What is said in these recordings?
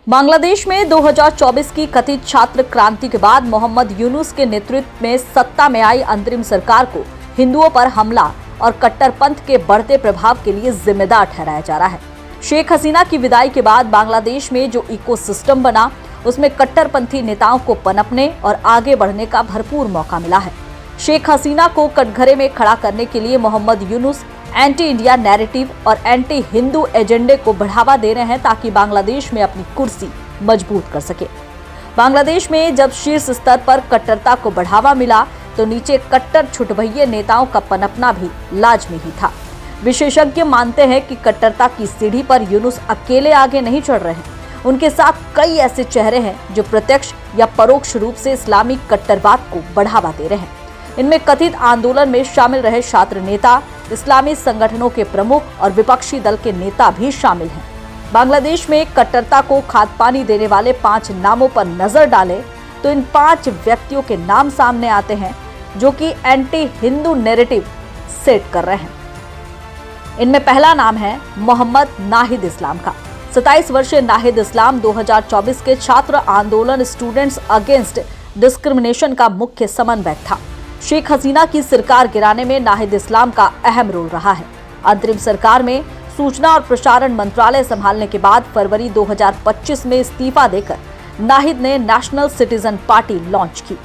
बांग्लादेश में 2024 की कथित छात्र क्रांति के बाद मोहम्मद यूनुस के नेतृत्व में सत्ता में आई अंतरिम सरकार को हिंदुओं पर हमला और कट्टरपंथ के बढ़ते प्रभाव के लिए जिम्मेदार ठहराया जा रहा है। शेख हसीना की विदाई के बाद बांग्लादेश में जो इकोसिस्टम बना, उसमें कट्टरपंथी नेताओं को पनपने और आगे बढ़ने का भरपूर मौका मिला है। शेख हसीना को कटघरे में खड़ा करने के लिए Mohammad Yunus anti India narrative और एंटी हिंदू एजेंडे को बढ़ावा दे रहे हैं ताकि बांग्लादेश में अपनी कुर्सी मजबूत कर सके। बांग्लादेश में जब शीर्ष स्तर पर कट्टरता को बढ़ावा मिला तो नीचे कट्टर छुटभइये नेताओं का पनपना भी लाजमी ही था। विशेषज्ञ मानते हैं कि कट्टरता की सीढ़ी पर यूनुस अकेले आगे नहीं चढ़ रहे हैं। उनके साथ कई ऐसे चेहरे हैं जो प्रत्यक्ष या परोक्ष रूप से इस्लामिक कट्टरवाद को बढ़ावा दे रहे हैं। इनमें कथित आंदोलन में शामिल रहे छात्र नेता, इस्लामी संगठनों के प्रमुख और विपक्षी दल के नेता भी शामिल हैं। बांग्लादेश में कट्टरता को खाद पानी देने वाले 5 नामों पर नजर डालें तो इन 5 व्यक्तियों के नाम सामने आते हैं जो कि एंटी हिंदू नैरेटिव सेट कर रहे हैं। इनमें पहला नाम है मोहम्मद नाहिद इस्लाम का। 27 वर्षीय नाहिद इस्लाम 2024 के छात्र आंदोलन स्टूडेंट्स अगेंस्ट डिस्क्रिमिनेशन का मुख्य समन्वयक था। शेख हसीना की सरकार गिराने में नाहिद इस्लाम का अहम रोल रहा है। अंतरिम सरकार में सूचना और प्रसारण मंत्रालय संभालने के बाद फरवरी 2025 में इस्तीफा देकर नाहिद ने नेशनल सिटीजन पार्टी लॉन्च की।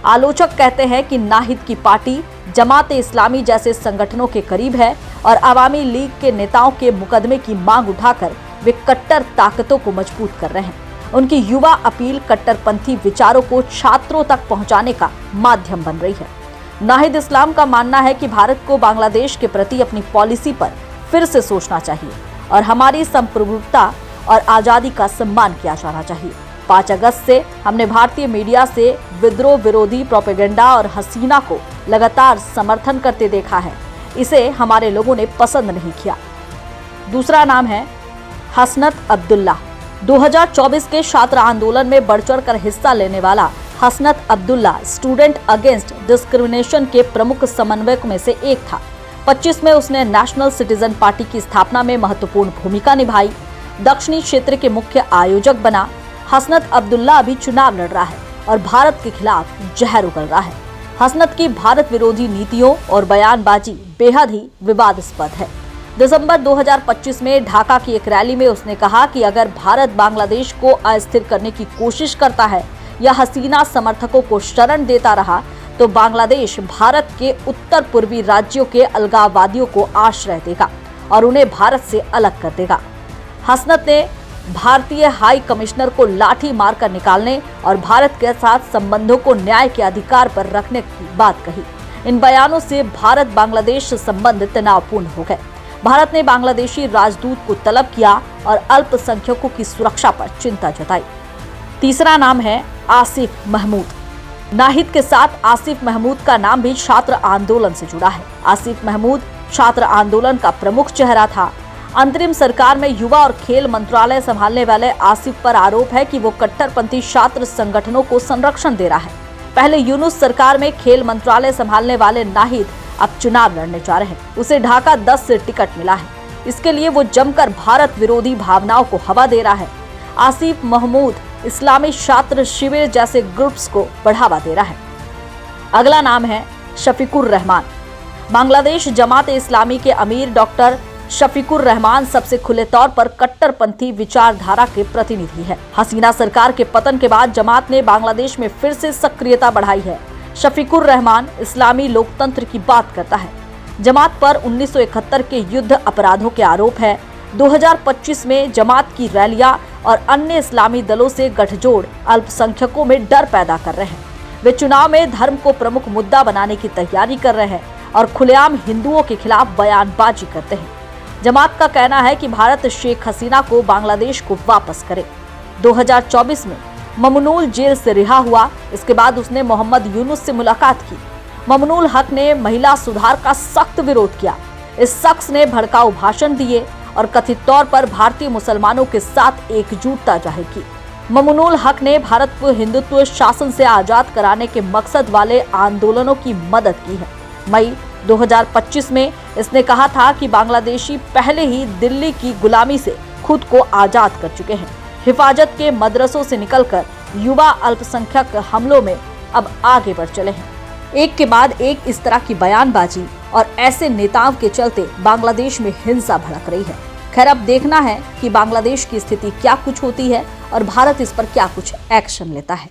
आलोचक कहते हैं कि नाहिद की पार्टी जमाते इस्लामी जैसे संगठनों के करीब है और अवामी लीग के नेताओं के मुकदमे की मांग उठाकर वे कट्टर ताकतों को मजबूत कर रहे हैं। उनकी युवा अपील कट्टरपंथी विचारों को छात्रों तक पहुंचाने का माध्यम बन रही है। नाहिद इस्लाम का मानना है कि भारत को बांग्लादेश के प्रति अपनी पॉलिसी पर फिर से सोचना चाहिए और हमारी संप्रभुता और आजादी का सम्मान किया जाना चाहिए। 5 अगस्त से हमने भारतीय मीडिया से विद्रोह विरोधी प्रोपेगेंडा और हसीना को लगातार समर्थन करते देखा है। इसे हमारे लोगों ने पसंद नहीं किया। दूसरा नाम है हसनत अब्दुल्ला। 2024 के छात्र आंदोलन में बढ़-चढ़ कर हिस्सा लेने वाला Hasnat Abdullah student against discrimination के प्रमुख समन्वयक में से एक था। 25 में उसने नेशनल सिटीजन पार्टी की स्थापना में महत्वपूर्ण भूमिका निभाई। दक्षिणी क्षेत्र के मुख्य आयोजक बना। हसनत अब्दुल्ला अभी चुनाव लड़ रहा है और भारत के खिलाफ जहर उगल रहा है। हसनत की भारत विरोधी नीतियों और बयानबाजी बेहद ही विवादास्पद है। दिसंबर 2025 में ढाका की एक रैली में उसने कहा कि अगर भारत बांग्लादेश को अस्थिर करने की कोशिश करता है या हसीना समर्थकों को शरण देता रहा तो बांग्लादेश भारत के उत्तर पूर्वी राज्यों के अलगाववादियों को आश्रय देगा और उन्हें भारत से अलग कर देगा। हसनत ने भारतीय हाई कमिश्नर को लाठी मारकर निकालने और भारत के साथ संबंधों को न्याय के अधिकार पर रखने की बात कही। इन बयानों से भारत बांग्लादेश संबंध तनावपूर्ण हो गए। भारत ने बांग्लादेशी राजदूत को तलब किया और अल्पसंख्यकों की सुरक्षा पर चिंता जताई। तीसरा नाम है आसिफ महमूद। नाहिद के साथ आसिफ महमूद का नाम भी छात्र आंदोलन से जुड़ा है। आसिफ महमूद छात्र आंदोलन का प्रमुख चेहरा था। अंतरिम सरकार में युवा और खेल मंत्रालय संभालने वाले आसिफ पर आरोप है कि वो कट्टरपंथी छात्र संगठनों को संरक्षण दे रहा है। पहले यूनुस सरकार में खेल मंत्रालय संभालने वाले नाहिद अब चुनाव लड़ने जा रहे हैं। उसे ढाका 10 से टिकट मिला है। इसके लिए वो जमकर भारत विरोधी भावनाओं को हवा दे रहा है। आसिफ महमूद इस्लामी छात्र शिविर जैसे ग्रुप्स को बढ़ावा दे रहा है। अगला नाम है शफीकुर रहमान। बांग्लादेश जमाते इस्लामी के अमीर डॉक्टर शफीकुर रहमान सबसे खुले तौर पर कट्टरपंथी विचारधारा के प्रतिनिधि है। हसीना सरकार के पतन के बाद जमात ने बांग्लादेश में फिर से सक्रियता बढ़ाई है। शफीकुर रहमान इस्लामी लोकतंत्र की बात करता है। जमात पर 1971 के युद्ध अपराधों के आरोप है। 2025 में जमात की रैलियां और अन्य इस्लामी दलों से गठजोड़ अल्पसंख्यकों में डर पैदा कर रहे हैं। वे चुनाव में धर्म को प्रमुख मुद्दा बनाने की तैयारी कर रहे हैं और खुलेआम हिंदुओं के खिलाफ बयानबाजी करते हैं। जमात का कहना है कि भारत शेख हसीना को बांग्लादेश को वापस करे। 2024 में ममनूल जेल से रिहा हुआ। इसके बाद उसने मोहम्मद यूनुस से मुलाकात की। ममनूल हक ने महिला सुधार का सख्त विरोध किया। इस शख्स ने भड़काऊ भाषण दिए और कथित तौर पर भारतीय मुसलमानों के साथ एकजुटता जाहिर की। ममनूल हक ने भारत को हिंदुत्व शासन से आजाद कराने के मकसद वाले आंदोलनों की मदद की है। मई 2025 में इसने कहा था कि बांग्लादेशी पहले ही दिल्ली की गुलामी से खुद को आजाद कर चुके हैं। हिफाजत के मदरसों से निकलकर युवा अल्पसंख्यक हमलों में अब आगे बढ़ चले हैं। एक के बाद एक इस तरह की बयानबाजी और ऐसे नेताओं के चलते बांग्लादेश में हिंसा भड़क रही है। खैर, अब देखना है कि बांग्लादेश की स्थिति क्या कुछ होती है और भारत इस पर क्या कुछ एक्शन लेता है।